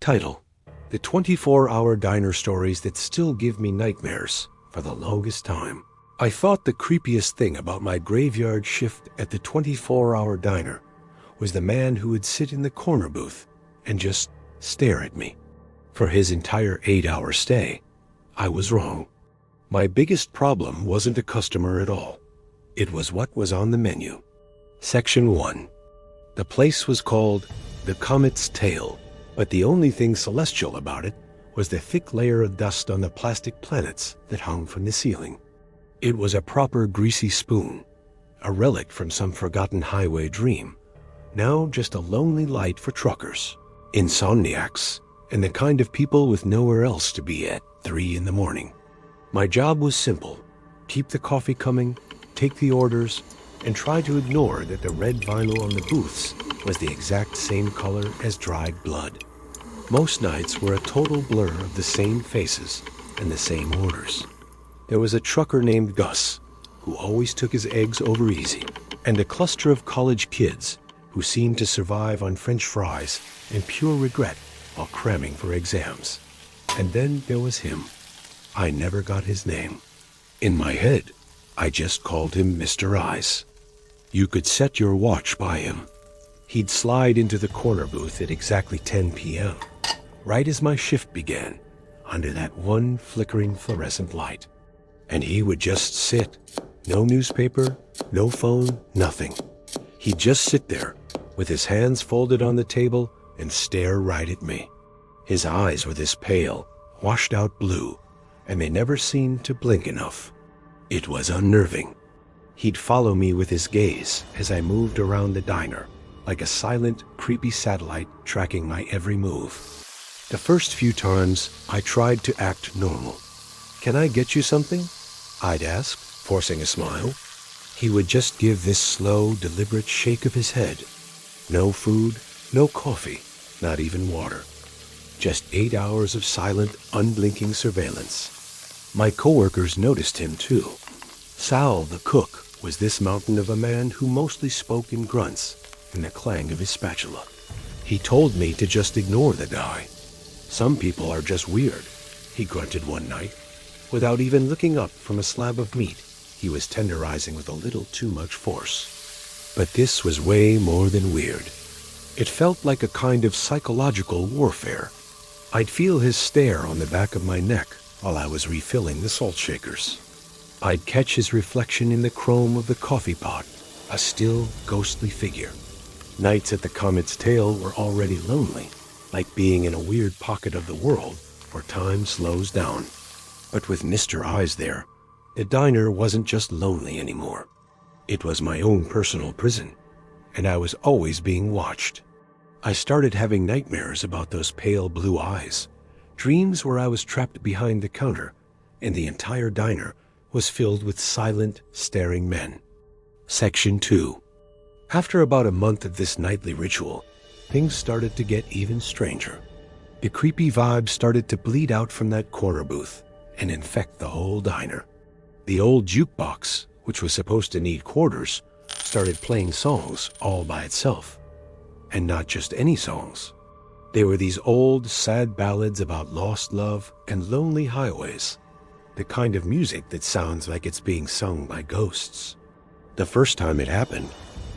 Title: The 24-Hour Diner Stories That Still Give Me Nightmares for the Longest Time. I thought the creepiest thing about my graveyard shift at the 24-hour diner was the man who would sit in the corner booth and just stare at me. For his entire 8-hour stay, I was wrong. My biggest problem wasn't a customer at all. It was what was on the menu. Section 1. The place was called the Comet's Tail, but the only thing celestial about it was the thick layer of dust on the plastic planets that hung from the ceiling. It was a proper greasy spoon, a relic from some forgotten highway dream, now just a lonely light for truckers, insomniacs, and the kind of people with nowhere else to be at 3 in the morning. My job was simple: keep the coffee coming, take the orders, and try to ignore that the red vinyl on the booths was the exact same color as dried blood. Most nights were a total blur of the same faces and the same orders. There was a trucker named Gus, who always took his eggs over easy, and a cluster of college kids who seemed to survive on French fries and pure regret while cramming for exams. And then there was him. I never got his name. In my head, I just called him Mr. Eyes. You could set your watch by him. He'd slide into the corner booth at exactly 10 p.m., right as my shift began, under that one flickering fluorescent light. And he would just sit. No newspaper, no phone, nothing. He'd just sit there, with his hands folded on the table, and stare right at me. His eyes were this pale, washed-out blue, and they never seemed to blink enough. It was unnerving. He'd follow me with his gaze as I moved around the diner, like a silent, creepy satellite tracking my every move. The first few times, I tried to act normal. "Can I get you something?" I'd ask, forcing a smile. He would just give this slow, deliberate shake of his head. No food, no coffee, not even water. Just 8 hours of silent, unblinking surveillance. My coworkers noticed him too. Sal, the cook, was this mountain of a man who mostly spoke in grunts and the clang of his spatula. He told me to just ignore the guy. "Some people are just weird," he grunted one night, without even looking up from a slab of meat he was tenderizing with a little too much force. But this was way more than weird. It felt like a kind of psychological warfare. I'd feel his stare on the back of my neck while I was refilling the salt shakers. I'd catch his reflection in the chrome of the coffee pot, a still, ghostly figure. Nights at the Comet's Tail were already lonely, like being in a weird pocket of the world where time slows down. But with Mr. Eyes there, the diner wasn't just lonely anymore. It was my own personal prison, and I was always being watched. I started having nightmares about those pale blue eyes, dreams where I was trapped behind the counter, and the entire diner was filled with silent, staring men. Section 2. After about a month of this nightly ritual, things started to get even stranger. The creepy vibe started to bleed out from that corner booth and infect the whole diner. The old jukebox, which was supposed to need quarters, started playing songs all by itself. And not just any songs. They were these old, sad ballads about lost love and lonely highways. The kind of music that sounds like it's being sung by ghosts. The first time it happened,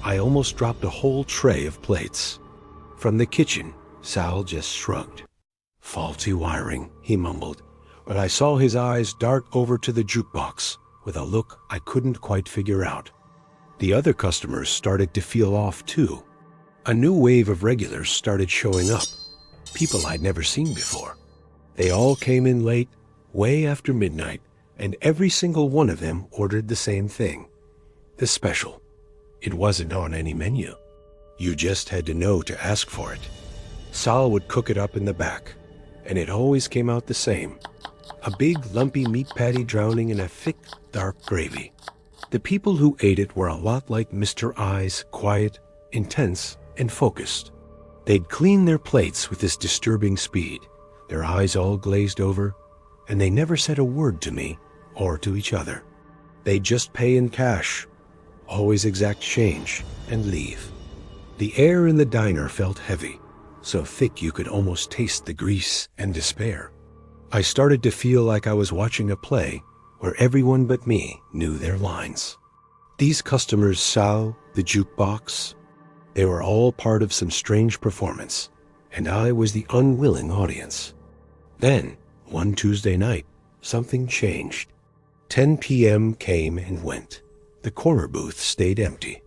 I almost dropped a whole tray of plates. From the kitchen, Sal just shrugged. "Faulty wiring," he mumbled, but I saw his eyes dart over to the jukebox with a look I couldn't quite figure out. The other customers started to feel off too. A new wave of regulars started showing up, people I'd never seen before. They all came in late, way after midnight, and every single one of them ordered the same thing. The special. It wasn't on any menu. You just had to know to ask for it. Sal would cook it up in the back, and it always came out the same. A big, lumpy meat patty drowning in a thick, dark gravy. The people who ate it were a lot like Mr. Eyes, quiet, intense, and focused. They'd clean their plates with this disturbing speed, their eyes all glazed over, and they never said a word to me or to each other. They'd just pay in cash, always exact change, and leave. The air in the diner felt heavy, so thick you could almost taste the grease and despair. I started to feel like I was watching a play where everyone but me knew their lines. These customers, Sal, the jukebox, they were all part of some strange performance, and I was the unwilling audience. Then, one Tuesday night, something changed. 10 p.m. came and went. The corner booth stayed empty.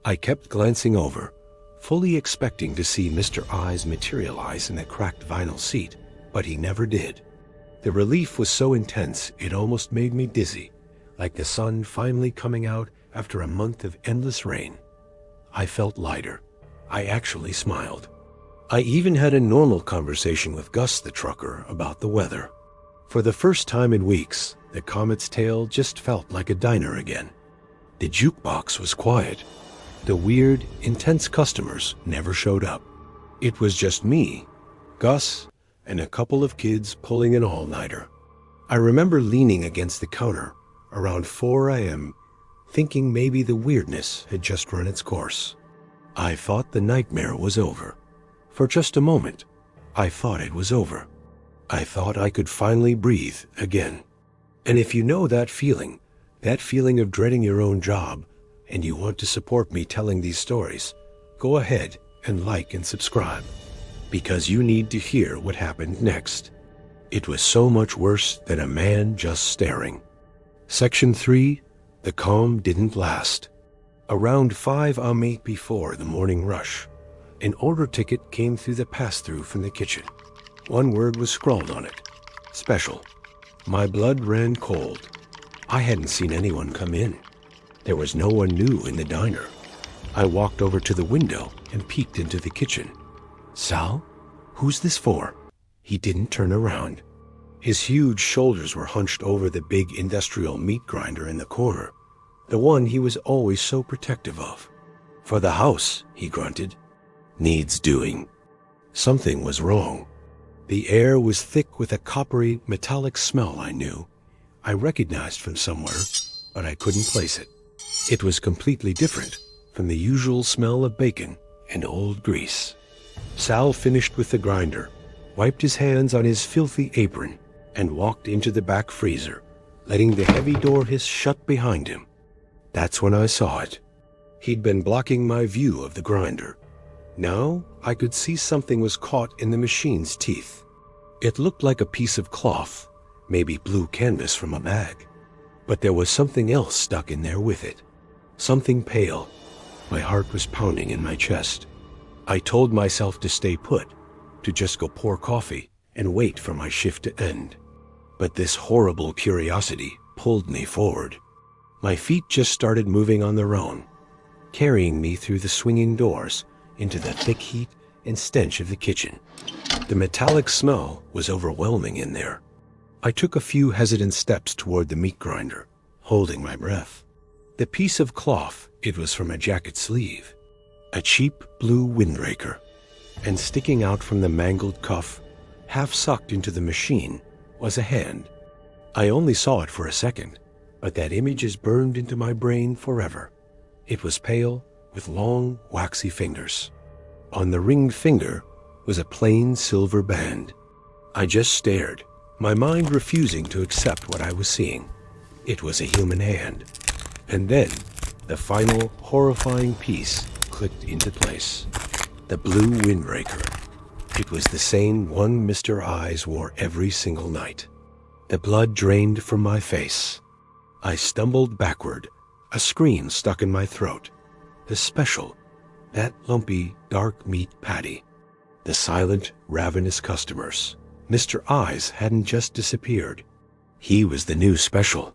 I kept glancing over, fully expecting to see Mr. Eyes materialize in the cracked vinyl seat, but he never did. The relief was so intense it almost made me dizzy, like the sun finally coming out after a month of endless rain. I felt lighter. I actually smiled. I even had a normal conversation with Gus the trucker about the weather. For the first time in weeks, the Comet's tale just felt like a diner again. The jukebox was quiet. The weird, intense customers never showed up. It was just me, Gus, and a couple of kids pulling an all-nighter. I remember leaning against the counter around 4 a.m., thinking maybe the weirdness had just run its course. I thought the nightmare was over. For just a moment, I thought it was over. I thought I could finally breathe again. And if you know that feeling of dreading your own job, and you want to support me telling these stories, go ahead and like and subscribe, because you need to hear what happened next. It was so much worse than a man just staring. Section 3, the calm didn't last. Around 5 a.m. before the morning rush, an order ticket came through the pass-through from the kitchen. One word was scrawled on it: special. My blood ran cold. I hadn't seen anyone come in. There was no one new in the diner. I walked over to the window and peeked into the kitchen. Sal? Who's this for? He didn't turn around. His huge shoulders were hunched over the big industrial meat grinder in the corner, the one he was always so protective of. For the house, he grunted. Needs doing. Something was wrong. The air was thick with a coppery, metallic smell I knew. I recognized from somewhere, but I couldn't place it. It was completely different from the usual smell of bacon and old grease. Sal finished with the grinder, wiped his hands on his filthy apron, and walked into the back freezer, letting the heavy door hiss shut behind him. That's when I saw it. He'd been blocking my view of the grinder. Now I could see something was caught in the machine's teeth. It looked like a piece of cloth, maybe blue canvas from a bag. But there was something else stuck in there with it. Something pale. My heart was pounding in my chest. I told myself to stay put, to just go pour coffee and wait for my shift to end. But this horrible curiosity pulled me forward. My feet just started moving on their own, carrying me through the swinging doors into the thick heat and stench of the kitchen. The metallic smell was overwhelming in there. I took a few hesitant steps toward the meat grinder, holding my breath. The piece of cloth, it was from a jacket sleeve, a cheap blue windbreaker, and sticking out from the mangled cuff, half sucked into the machine, was a hand. I only saw it for a second, but that image is burned into my brain forever. It was pale, with long, waxy fingers. On the ringed finger was a plain silver band. I just stared, my mind refusing to accept what I was seeing. It was a human hand. And then, the final horrifying piece clicked into place. The blue windbreaker. It was the same one Mr. Eyes wore every single night. The blood drained from my face. I stumbled backward, a scream stuck in my throat. The special, that lumpy, dark meat patty. The silent, ravenous customers. Mr. Eyes hadn't just disappeared. He was the new special.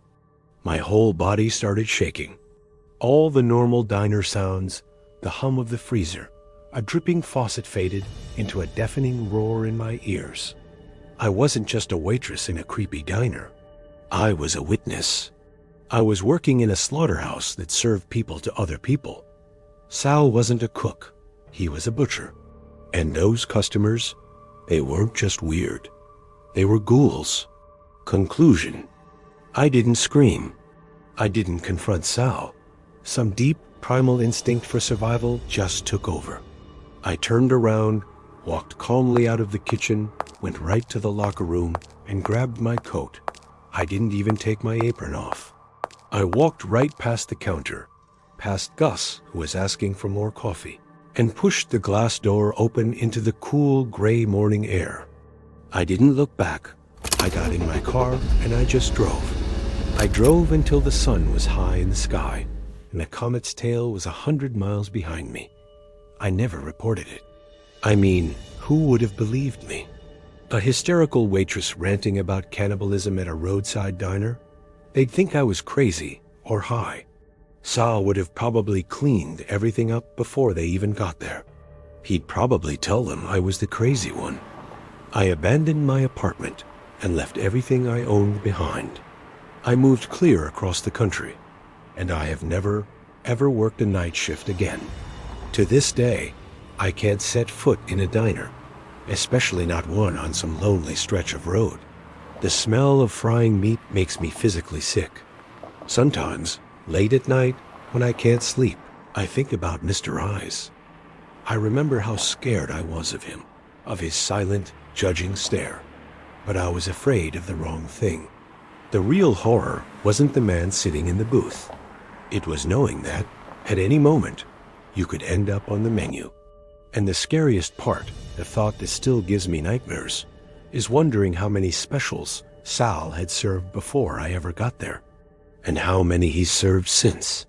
My whole body started shaking. All the normal diner sounds, the hum of the freezer, a dripping faucet faded into a deafening roar in my ears. I wasn't just a waitress in a creepy diner. I was a witness. I was working in a slaughterhouse that served people to other people. Sal wasn't a cook. He was a butcher. And those customers, they weren't just weird. They were ghouls. Conclusion. I didn't scream. I didn't confront Sal. Some deep, primal instinct for survival just took over. I turned around, walked calmly out of the kitchen, went right to the locker room, and grabbed my coat. I didn't even take my apron off. I walked right past the counter, past Gus, who was asking for more coffee, and pushed the glass door open into the cool gray morning air. I didn't look back. I got in my car and I just drove. I drove until the sun was high in the sky and the comet's tail was 100 miles behind me. I never reported it. I mean, who would have believed me? A hysterical waitress ranting about cannibalism at a roadside diner? They'd think I was crazy or high. Sal would have probably cleaned everything up before they even got there. He'd probably tell them I was the crazy one. I abandoned my apartment and left everything I owned behind. I moved clear across the country, and I have never, ever worked a night shift again. To this day, I can't set foot in a diner, especially not one on some lonely stretch of road. The smell of frying meat makes me physically sick. Sometimes, late at night, when I can't sleep, I think about Mr. Eyes. I remember how scared I was of him, of his silent, judging stare. But I was afraid of the wrong thing. The real horror wasn't the man sitting in the booth. It was knowing that, at any moment, you could end up on the menu. And the scariest part, the thought that still gives me nightmares, is wondering how many specials Sal had served before I ever got there, and how many he's served since.